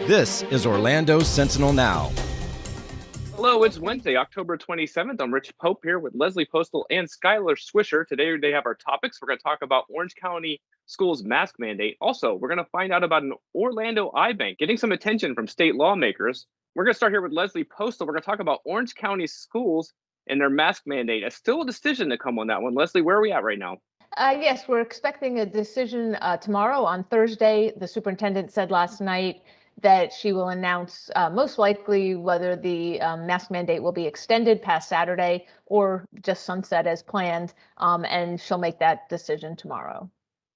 This is Orlando Sentinel Now. Hello, it's Wednesday, October 27th. I'm Rich Pope here with Leslie Postal and Skylar Swisher. Today they have our topics. We're going to talk about Orange County Schools mask mandate. Also, we're going to find out about an Orlando iBank getting some attention from state lawmakers. We're going to start here with Leslie Postal. We're going to talk about Orange County schools and their mask mandate. It's still a decision to come on that one. Leslie, where are we at right now? Yes, we're expecting a decision tomorrow on Thursday. The superintendent said last night that she will announce most likely whether the mask mandate will be extended past Saturday or just sunset as planned, and she'll make that decision tomorrow.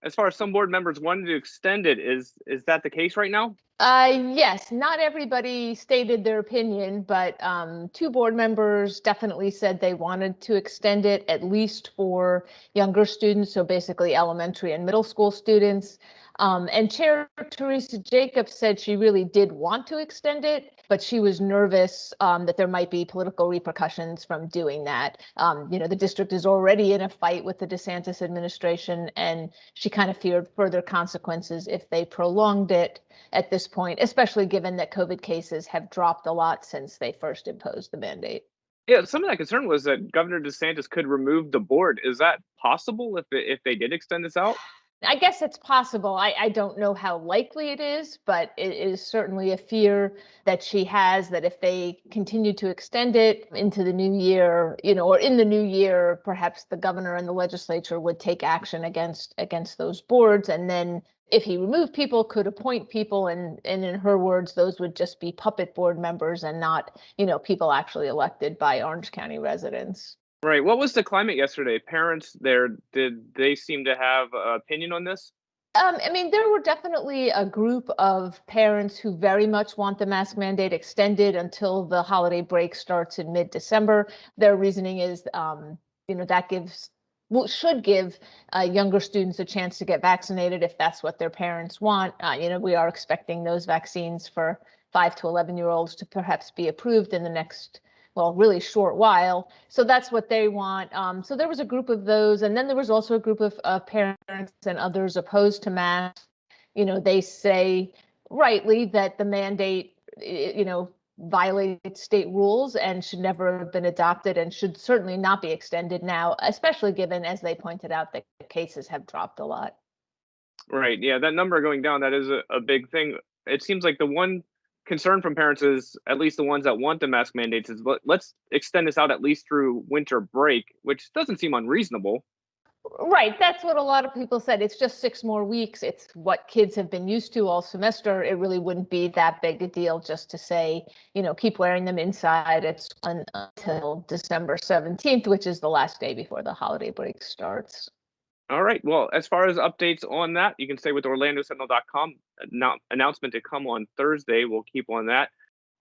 As far as some board members wanted to extend it, is that the case right now? Yes, not everybody stated their opinion, but two board members definitely said they wanted to extend it at least for younger students, so basically elementary and middle school students. And Chair Teresa Jacobs said she really did want to extend it, but she was nervous that there might be political repercussions from doing that. The district is already in a fight with the DeSantis administration, and she kind of feared further consequences if they prolonged it at this point, especially given that COVID cases have dropped a lot since they first imposed the mandate. Yeah, some of that concern was that Governor DeSantis could remove the board. Is that possible if they did extend this out? I guess it's possible. I don't know how likely it is, but it is certainly a fear that she has that if they continue to extend it into the new year, or in the new year, perhaps the governor and the legislature would take action against those boards. And then if he removed people, could appoint people. And in her words, those would just be puppet board members and not, people actually elected by Orange County residents. Right. What was the climate yesterday? Parents there, did they seem to have an opinion on this? There were definitely a group of parents who very much want the mask mandate extended until the holiday break starts in mid-December. Their reasoning is, that should give younger students a chance to get vaccinated if that's what their parents want. We are expecting those vaccines for 5 to 11-year-olds to perhaps be approved in the next really short while. So that's what they want. So there was a group of those. And then there was also a group of parents and others opposed to masks. They say rightly that the mandate, violates state rules and should never have been adopted and should certainly not be extended now, especially given, as they pointed out, that cases have dropped a lot. Right. Yeah, that number going down, that is a big thing. It seems like the one concern from parents is, at least the ones that want the mask mandates, is let's extend this out at least through winter break, which doesn't seem unreasonable. Right. That's what a lot of people said. It's just 6 more weeks. It's what kids have been used to all semester. It really wouldn't be that big a deal just to say, keep wearing them inside. It's until December 17th, which is the last day before the holiday break starts. All right. Well, as far as updates on that, you can stay with OrlandoSentinel.com. Announcement to come on Thursday. We'll keep on that.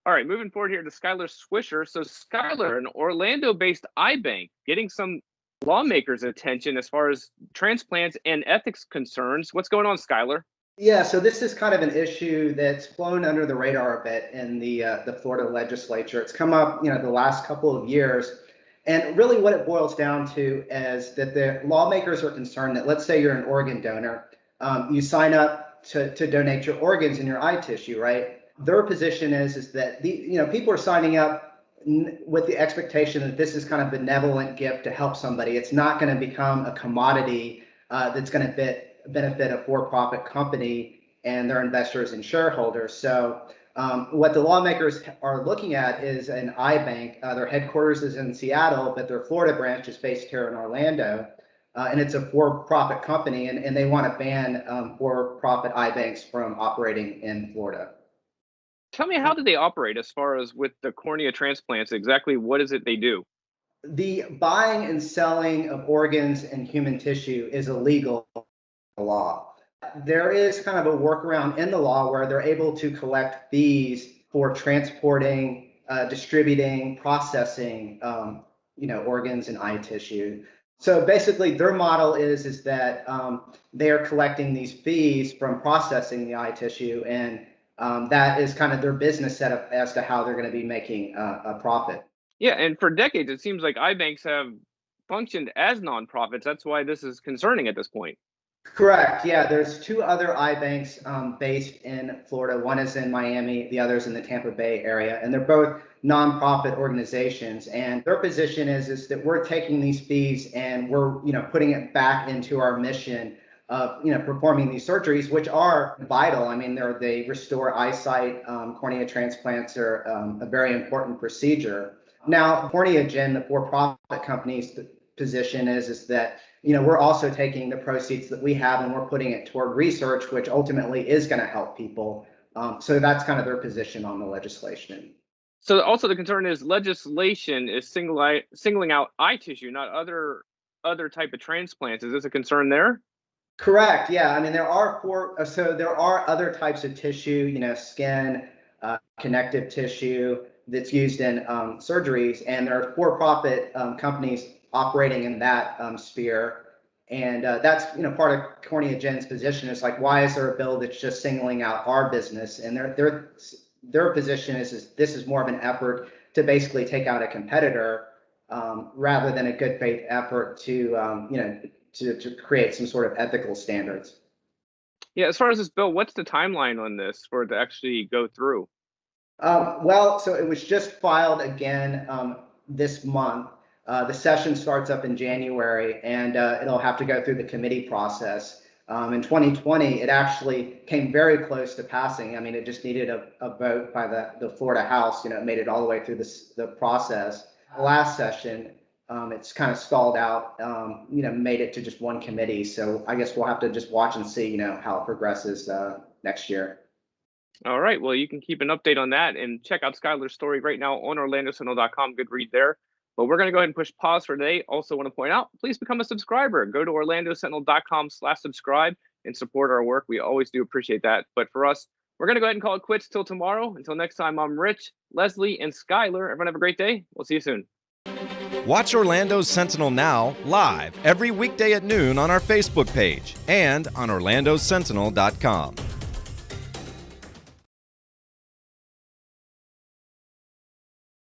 All right, moving forward here to Skylar Swisher. So Skylar, an Orlando-based iBank, getting some lawmakers' attention as far as transplants and ethics concerns. What's going on, Skylar? Yeah, so this is kind of an issue that's flown under the radar a bit in the Florida legislature. It's come up, the last couple of years. And really what it boils down to is that the lawmakers are concerned that, let's say you're an organ donor, you sign up to donate your organs and your eye tissue, right? Their position is that people are signing up with the expectation that this is kind of benevolent gift to help somebody. It's not going to become a commodity that's going to benefit a for-profit company and their investors and shareholders. So what the lawmakers are looking at is an iBank. Their headquarters is in Seattle, but their Florida branch is based here in Orlando. And it's a for-profit company, and they want to ban for-profit iBanks from operating in Florida. Tell me, how do they operate as far as with the cornea transplants? Exactly what is it they do? The buying and selling of organs and human tissue is illegal law. There is kind of a workaround in the law where they're able to collect fees for transporting, distributing, processing, organs and eye tissue. So basically, their model is that they are collecting these fees from processing the eye tissue, and that is kind of their business setup as to how they're going to be making a profit. Yeah, and for decades, it seems like iBanks have functioned as nonprofits. That's why this is concerning at this point. Correct. Yeah, there's two other iBanks based in Florida. One is in Miami, the other is in the Tampa Bay area, and they're both nonprofit organizations. And their position is that we're taking these fees and we're putting it back into our mission of performing these surgeries, which are vital. I mean, they restore eyesight. Cornea transplants are a very important procedure. Now, CorneaGen, the for-profit company's position is that we're also taking the proceeds that we have and we're putting it toward research, which ultimately is going to help people. So that's kind of their position on the legislation. So also the concern is legislation is singling out eye tissue, not other type of transplants. Is this a concern there? Correct. Yeah. I mean, there are other types of tissue, skin, connective tissue that's used in surgeries, and there are for-profit companies operating in that sphere. And that's part of CorneaGen's position is like, why is there a bill that's just singling out our business? And their position is this is more of an effort to basically take out a competitor rather than a good faith effort to create some sort of ethical standards. Yeah, as far as this bill, what's the timeline on this for it to actually go through? Well, so it was just filed again this month. The session starts up in January, and it'll have to go through the committee process. In 2020, it actually came very close to passing. I mean, it just needed a vote by the Florida House. It made it all the way through the process. Last session, it's kind of stalled out, made it to just one committee. So I guess we'll have to just watch and see, how it progresses next year. All right. Well, you can keep an update on that and check out Skylar's story right now on OrlandoSentinel.com. Good read there. But we're going to go ahead and push pause for today. Also want to point out, please become a subscriber. Go to OrlandoSentinel.com/subscribe and support our work. We always do appreciate that. But for us, we're going to go ahead and call it quits till tomorrow. Until next time, I'm Rich, Leslie, and Skylar. Everyone have a great day. We'll see you soon. Watch Orlando Sentinel Now live every weekday at noon on our Facebook page and on OrlandoSentinel.com.